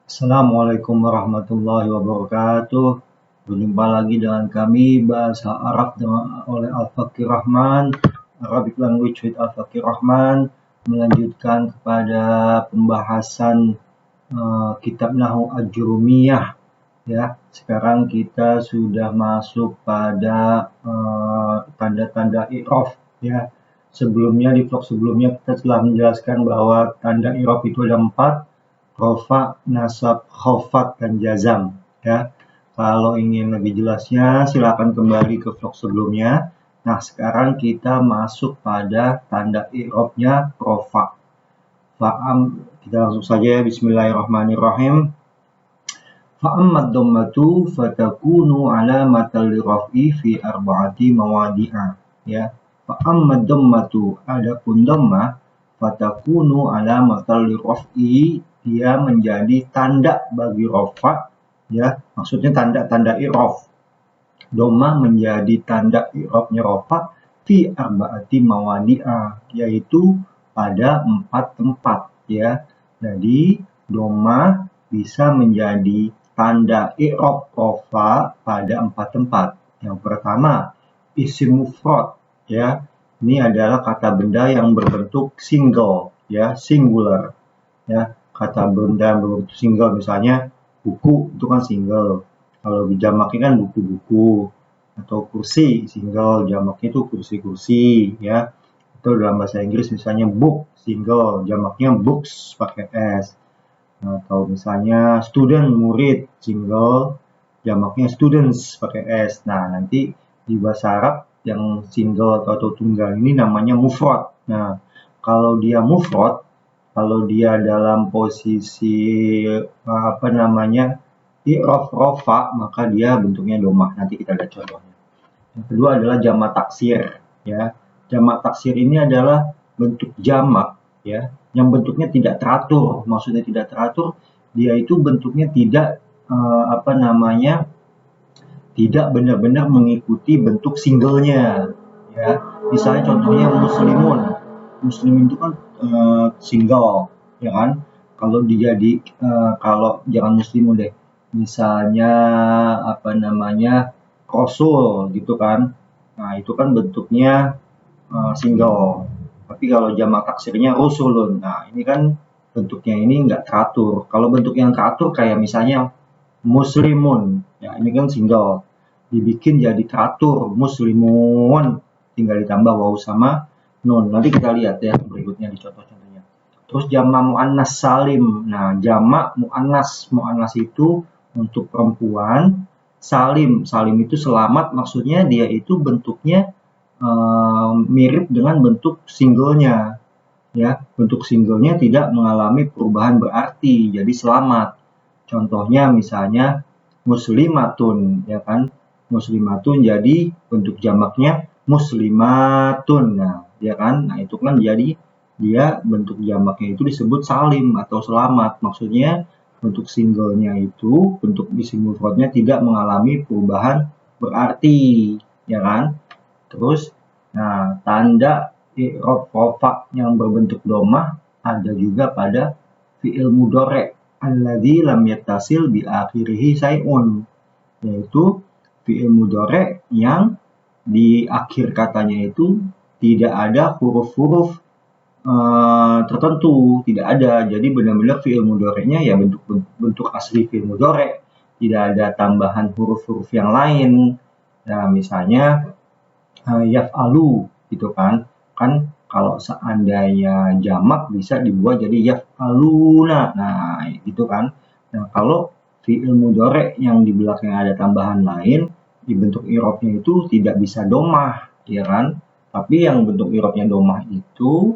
Assalamualaikum warahmatullahi wabarakatuh. Berjumpa lagi dengan kami bahasa Arab oleh Al-Fakir Rahman, Arabic Language with Al-Fakir Rahman, melanjutkan kepada pembahasan kitab Nahwu Ajrumiyah. Ya, sekarang kita sudah masuk pada tanda-tanda i'rab. Ya, sebelumnya di vlog sebelumnya kita telah menjelaskan bahwa tanda i'rab itu ada 4. Rofa, nasab, khofat, dan jazam. Ya, kalau ingin lebih jelasnya silakan kembali ke vlog sebelumnya. Nah, sekarang kita masuk pada tanda i'rabnya rofa. Kita langsung saja. Bismillahirrahmanirrahim. Fa'ammad dhammatu fatakunu alamatal liraf'i fi arba'ati mawadi'a. Ya, fa'ammad dhammatu, adapun dhammah, fatakunu alamatal liraf'i, dia menjadi tanda bagi rafa, ya, maksudnya tanda-tanda i'rab. Dhammah menjadi tanda i'rabnya rafa fi arba'ati mawadi'a, yaitu pada 4 tempat, ya. Jadi dhammah bisa menjadi tanda i'rab rafa pada 4 tempat. Yang pertama, isim mufrad, ya. Ini adalah kata benda yang berbentuk single, ya, singular, ya. Kata benda berbentuk single, misalnya buku itu kan single. Kalau dijamaknya kan buku-buku, atau kursi single, jamaknya itu kursi-kursi, ya. Itu dalam bahasa Inggris misalnya book single, jamaknya books pakai s. Atau misalnya student, murid, single, jamaknya students pakai s. Nah, nanti di bahasa Arab yang single atau tunggal ini namanya mufrad. Nah, kalau dia mufrad, kalau dia dalam posisi i'rab rafa, maka dia bentuknya dhammah. Nanti kita lihat contohnya. Yang kedua adalah jamak taksir, ya. Jamak taksir ini adalah bentuk jamak, ya, yang bentuknya tidak teratur. Maksudnya tidak teratur, dia itu bentuknya tidak tidak benar-benar mengikuti bentuk singlenya, ya. Misalnya contohnya muslimun. Muslimin itu kan single, ya kan. Kalau kalau jangan muslimun deh, misalnya rasul gitu kan. Nah, itu kan bentuknya single. Tapi kalau jamak taksirnya rusulun. Nah, ini kan bentuknya ini nggak teratur. Kalau bentuk yang teratur kayak misalnya muslimun, ya ini kan single. Dibikin jadi teratur, muslimun. Tinggal ditambah waw sama nun. Nanti kita lihat ya berikutnya di contoh-contohnya. Terus jamak muannas salim. Nah, jamak muannas itu untuk perempuan. Salim itu selamat, maksudnya dia itu bentuknya mirip dengan bentuk singlenya, ya. Bentuk singlenya tidak mengalami perubahan berarti, jadi selamat. Contohnya misalnya muslimatun, ya kan. Muslimatun jadi bentuk jamaknya muslimatun. Nah, ya kan. Nah, itu kan jadi dia bentuk jamaknya itu disebut salim atau selamat. Maksudnya bentuk singlenya itu, bentuk isim mufradnya tidak mengalami perubahan berarti, ya kan. Terus, nah, tanda i'rab rafa yang berbentuk dhammah ada juga pada fi'il mudhari' alladzi lam yattasil bi akhirih syai'un, yaitu fi'il mudhari' yang di akhir katanya itu tidak ada huruf-huruf tertentu, tidak ada. Jadi benar-benar fi'il mudhari'nya ya bentuk asli fi'il mudhari', tidak ada tambahan huruf-huruf yang lain. Nah, misalnya yaf'alu gitu kan kalau seandainya jamak bisa dibuat jadi yaf'aluna. Nah, gitu kan. Nah, kalau fi'il mudhari' yang di belakang ada tambahan lain, di bentuk i'rabnya itu tidak bisa dhammah, ya kan. Tapi yang bentuk i'rabnya dhammah itu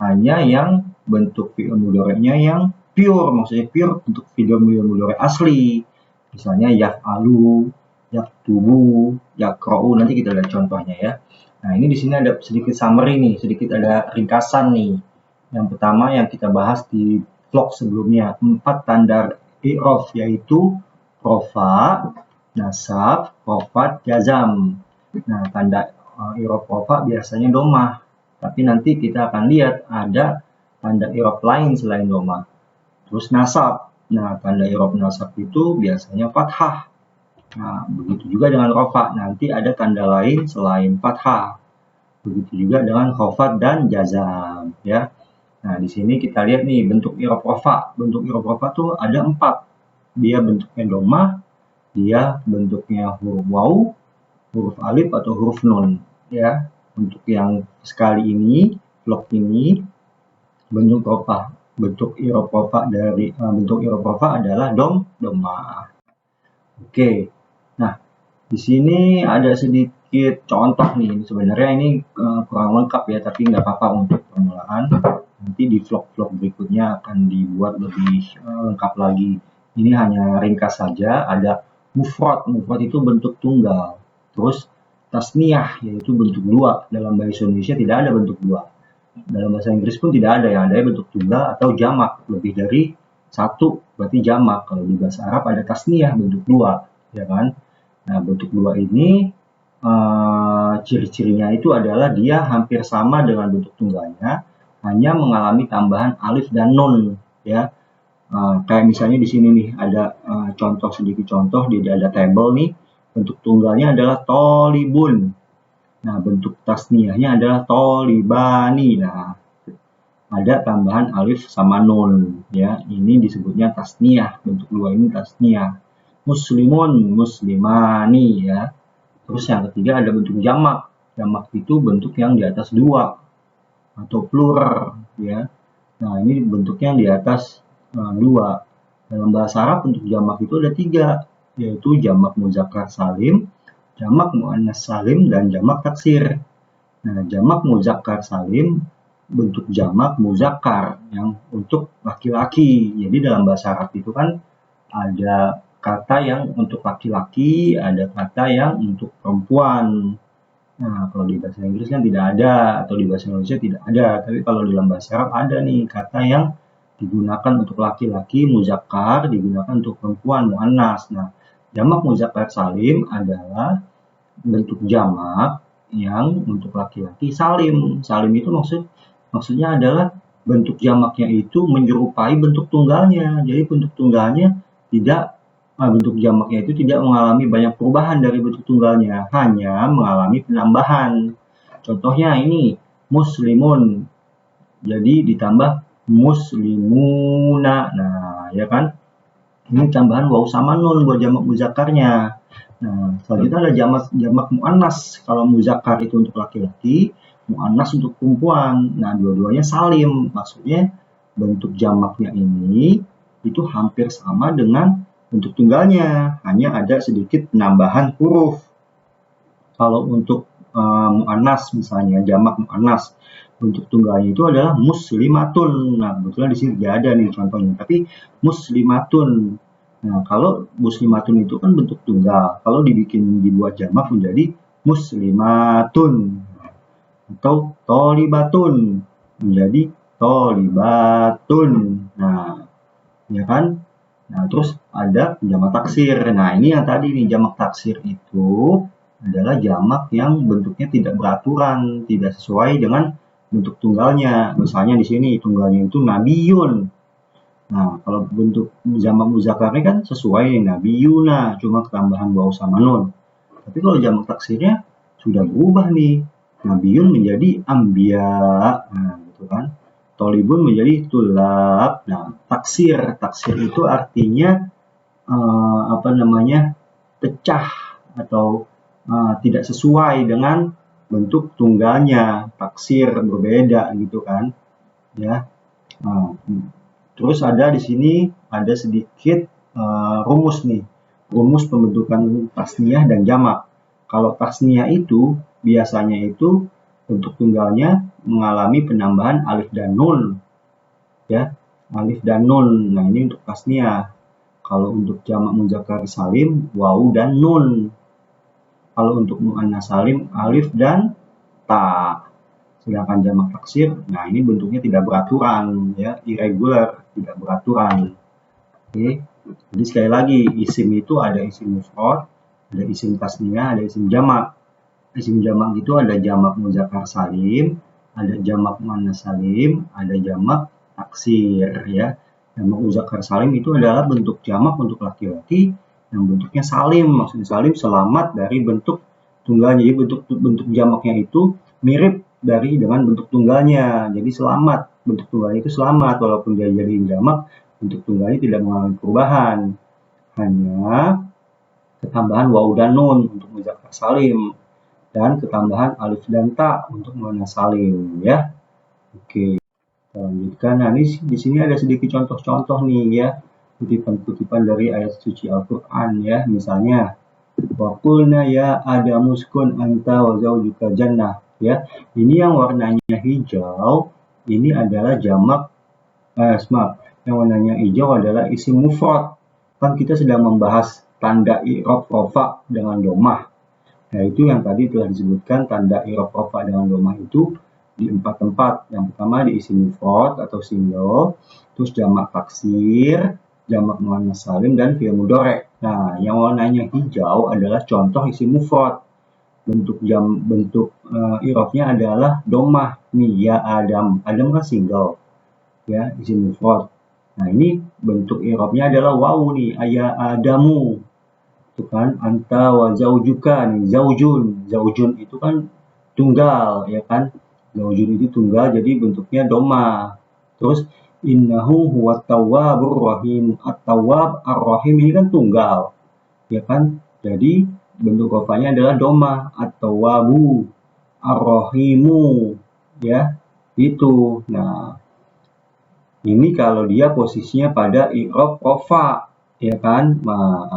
hanya yang bentuk fi'il mudhari'nya yang pure, maksudnya pure bentuk fi'il mudhari' asli. Misalnya yaf'alu, yaktubu, yakra'u. Nanti kita lihat contohnya ya. Nah, ini di sini ada sedikit summary nih, sedikit ada ringkasan nih. Yang pertama yang kita bahas di vlog sebelumnya, 4 tanda i'rab yaitu rafa, nasab, khofat, jazam. Nah, tanda i'rab rafa biasanya dhammah. Tapi nanti kita akan lihat ada tanda i'rab lain selain dhammah. Terus nasab. Nah, tanda i'rab nasab itu biasanya fathah. Nah, begitu juga dengan rofa. Nanti ada tanda lain selain fathah. Begitu juga dengan khofat dan jazam, ya. Nah, di sini kita lihat nih bentuk i'rab rofa. Bentuk i'rab rofa tuh ada 4. Dia bentuknya domah, dia bentuknya huruf waw, huruf alif atau huruf nun, ya. Untuk yang sekali ini, vlog ini, bentuk rofa. Bentuk i'rab rofa dari bentuk i'rab rofa adalah domah. Oke. Nah, di sini ada sedikit contoh nih. Sebenarnya ini kurang lengkap ya, tapi nggak apa-apa untuk permulaan. Nanti di vlog-vlog berikutnya akan dibuat lebih lengkap lagi. Ini hanya ringkas saja. Ada mufrad. Mufrad itu bentuk tunggal. Terus tasniyah, yaitu bentuk dua. Dalam bahasa Indonesia tidak ada bentuk dua. Dalam bahasa Inggris pun tidak ada. Yang ada bentuk tunggal atau jamak. Lebih dari satu berarti jamak. Kalau di bahasa Arab ada tasniyah, bentuk dua, ya kan? Nah, bentuk dua ini ciri-cirinya itu adalah dia hampir sama dengan bentuk tunggalnya, hanya mengalami tambahan alif dan nun, ya. Kayak misalnya di sini nih ada sedikit contoh, ada tabel nih, bentuk tunggalnya adalah tolibun. Nah, bentuk tasniyahnya adalah tolibani. Nah, ada tambahan alif sama nun, ya. Ini disebutnya tasniyah. Bentuk dua ini tasniyah. Muslimun, muslimani, ya. Terus yang ketiga ada bentuk jamak. Jamak itu bentuk yang di atas dua atau plural, ya. Nah, ini bentuknya yang di atas dua. Dalam bahasa Arab bentuk jamak itu ada 3, yaitu jamak muzakkar salim, jamak muannas salim, dan jamak taksir. Nah, jamak muzakkar salim bentuk jamak muzakkar yang untuk laki-laki. Jadi dalam bahasa Arab itu kan ada kata yang untuk laki-laki, ada kata yang untuk perempuan. Nah, kalau di bahasa Inggris kan tidak ada, atau di bahasa Indonesia tidak ada. Tapi kalau dalam bahasa Arab ada nih kata yang digunakan untuk laki-laki, muzakkar, digunakan untuk perempuan, muannas. Nah, jamak muzakkar salim adalah bentuk jamak yang untuk laki-laki salim. Salim itu maksudnya adalah bentuk jamaknya itu menyerupai bentuk tunggalnya. Jadi bentuk tunggalnya bentuk jamaknya itu tidak mengalami banyak perubahan dari bentuk tunggalnya, hanya mengalami penambahan. Contohnya ini muslimun, jadi ditambah muslimuna. Nah, ya kan? Ini tambahan waw sama nun buat jamak muzakkarnya. Nah, selanjutnya ada jamak muannas. Kalau muzakkar itu untuk laki-laki, muannas untuk perempuan. Nah, dua-duanya salim. Maksudnya bentuk jamaknya ini itu hampir sama dengan bentuk tunggalnya, hanya ada sedikit penambahan huruf. Kalau untuk muannas misalnya, jamak muannas, bentuk tunggalnya itu adalah muslimatun. Nah, kebetulan di sini tidak ada nih contohnya, tapi muslimatun. Nah, kalau muslimatun itu kan bentuk tunggal. Kalau dibuat jamak menjadi muslimatun. Atau tolibatun menjadi tolibatun. Nah, ya kan? Nah, terus ada jamak taksir. Nah, ini yang tadi nih, jamak taksir itu adalah jamak yang bentuknya tidak beraturan, tidak sesuai dengan bentuk tunggalnya. Misalnya di sini tunggalnya itu nabiyun. Nah, kalau bentuk jamak muzakkarnya kan sesuai nabiyuna, cuma ketambahan waw sama nun. Tapi kalau jamak taksirnya sudah berubah nih. Nabiyun menjadi ambiya. Nah, gitu kan. Tolibun menjadi tulab. Nah, taksir itu artinya pecah atau tidak sesuai dengan bentuk tunggalnya. Taksir berbeda gitu kan, ya. Terus ada di sini ada sedikit rumus nih, rumus pembentukan tasniyah dan jamak. Kalau tasniyah itu biasanya itu untuk tunggalnya mengalami penambahan alif dan nun, ya, alif dan nun. Nah, ini untuk tasniyah. Kalau untuk jamak muzakkar salim, waw dan nun. Kalau untuk muannas salim, alif dan ta. Sedangkan jamak taksir, nah ini bentuknya tidak beraturan, ya, irregular, tidak beraturan. Oke. Jadi sekali lagi, isim itu ada isim mufrad, ada isim tasniyah, ada isim jamak. Isim jamak itu ada jamak muzakkar salim, ada jamak muannas salim, ada jamak taksir, ya. Jamak muzakkar salim itu adalah bentuk jamak untuk laki-laki yang bentuknya salim. Maksudnya salim selamat dari bentuk tunggalnya. Jadi bentuk jamaknya itu mirip dengan bentuk tunggalnya. Jadi selamat. Bentuk tunggalnya itu selamat walaupun dia jadi jamak, bentuk tunggalnya tidak mengalami perubahan. Hanya ketambahan waw dan nun untuk muzakkar salim dan ketambahan alif dan ta untuk muannas salim ya. Oke. Lanjutkan. Nah, ini di sini ada sedikit contoh-contoh nih ya, kutipan-kutipan dari ayat suci Al-Qur'an ya. Misalnya, wa qulna ya Adamu uskun anta wa zawjuka jannah ya. Ini yang warnanya hijau, ini adalah jamak yang warnanya hijau adalah isim mufrad. Kan kita sedang membahas tanda i'rab rafa dengan domah. Nah, itu yang tadi telah disebutkan tanda i'rab rafa dengan domah itu di 4 tempat. Yang pertama di isim mufrad atau single, terus jamak taksir, jamak muannas salim dan fi'il mudhari'. Nah, yang warnanya hijau adalah contoh isim mufrad. Bentuk i'rabnya adalah domah. Nih ya Adam. Adam kan single. Ya, isim mufrad. Nah, ini bentuk i'rabnya adalah wawu nih, ya Adamu. Itu kan anta wa zaujuka nih, zaujun itu kan tunggal ya kan, zaujun itu tunggal jadi bentuknya doma. Terus innahu huwat tawwabur rahim, at-tawwab ar-rahim ini kan tunggal ya kan, jadi bentuk rofanya adalah doma, at-tawwabu ar-rahimu ya itu. Nah, ini kalau dia posisinya pada i'rab rafa ya kan. Nah,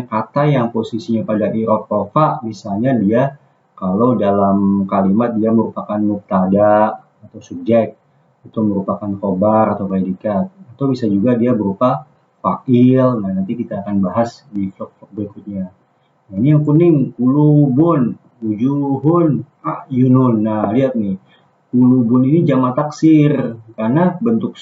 kata yang posisinya pada i'rab rafa, misalnya dia kalau dalam kalimat dia merupakan mubtada atau subjek, itu merupakan khobar atau predikat, atau bisa juga dia berupa fa'il. Nah, nanti kita akan bahas di vlog-vlog berikutnya. Nah, ini yang kuning, kulubun, wujuhun, a'yunun. Nah, lihat nih, kulubun ini jamak taksir karena bentuk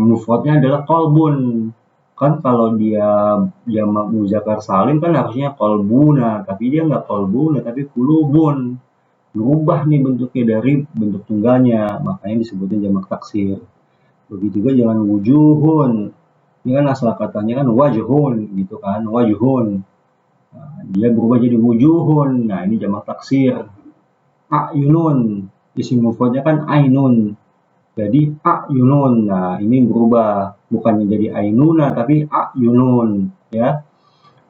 mufradnya adalah kolbun. Kan kalau dia jamak muzakkar salim kan harusnya kolbuna, tapi dia nggak kolbuna, tapi kulubun. Berubah nih bentuknya dari bentuk tunggalnya, makanya disebutnya jamak taksir. Begitu juga jangan wujuhun. Ini kan asal katanya kan wajhun gitu kan, wajhun. Nah, dia berubah jadi wujuhun. Nah, ini jamak taksir. A'yunun, isim mufradnya kan ainun. Jadi a'yunun. Nah, ini berubah bukannya jadi ainuna tapi a'yunun ya.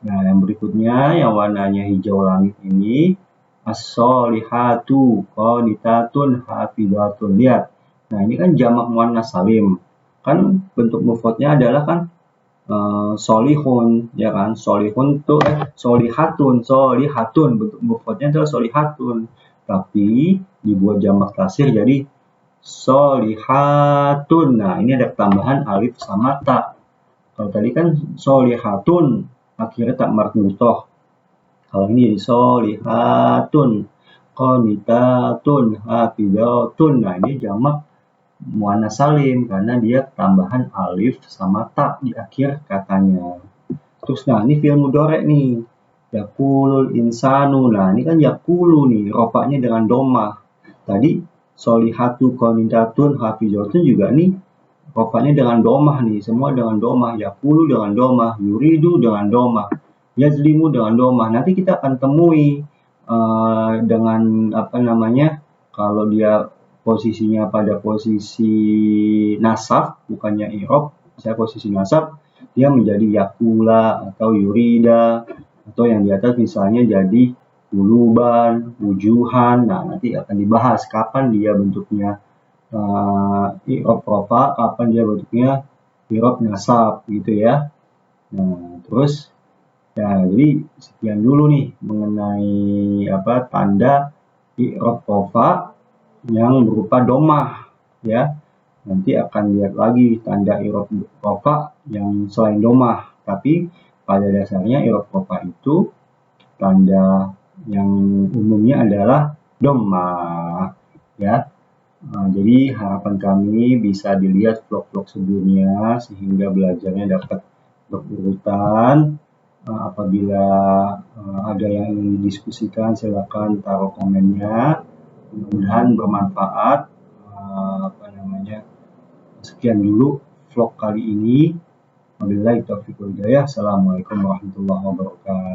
Nah, yang berikutnya yang warnanya hijau langit ini as-solihatu qanitatun hafizatun. Lihat. Nah, ini kan jamak muannas salim. Kan bentuk mufradnya adalah kan solihun ya kan. Solihun tuh solihatun bentuk mufradnya adalah solihatun. Tapi dibuat jamak taksir jadi solihatun. Nah, ini ada tambahan alif sama ta. Kalau tadi kan solihatun akhirnya tak marbutoh. Kalau ini jadi solihatun qanitatun hafizatun. Nah, ini jamak muannas salim karena dia tambahan alif sama ta di akhir katanya. Terus nah, ini fi'il mudhari' nih. Yaqulul insanu. Nah, ini kan yaqulu nih, rofanya dengan domah. Tadi solihatu qanitatun hafizatun juga nih rofanya dengan domah nih, semua dengan domah. Yaqulu dengan domah, yuridu dengan domah, yazlimu dengan domah. Nanti kita akan temui dengan kalau dia posisinya pada posisi nasab bukannya i'rab, saya posisi nasab dia menjadi yakula atau yurida, atau yang di atas misalnya jadi kuluban, wujuhan. Nah, nanti akan dibahas kapan dia bentuknya i'rab rafa, kapan dia bentuknya i'rab nasab gitu ya. Nah, terus ya jadi sekian dulu nih mengenai tanda i'rab rafa yang berupa domah ya. Nanti akan lihat lagi tanda i'rab rafa yang selain domah, tapi pada dasarnya i'rab rafa itu tanda yang umumnya adalah domah ya. Nah, jadi harapan kami bisa dilihat vlog-vlog sebelumnya sehingga belajarnya dapat berurutan. Apabila ada yang ingin didiskusikan silakan taruh komennya. Mudah-mudahan bermanfaat. Sekian dulu vlog kali ini. Wabillahi taufiq wal hidayah. Assalamualaikum warahmatullahi wabarakatuh.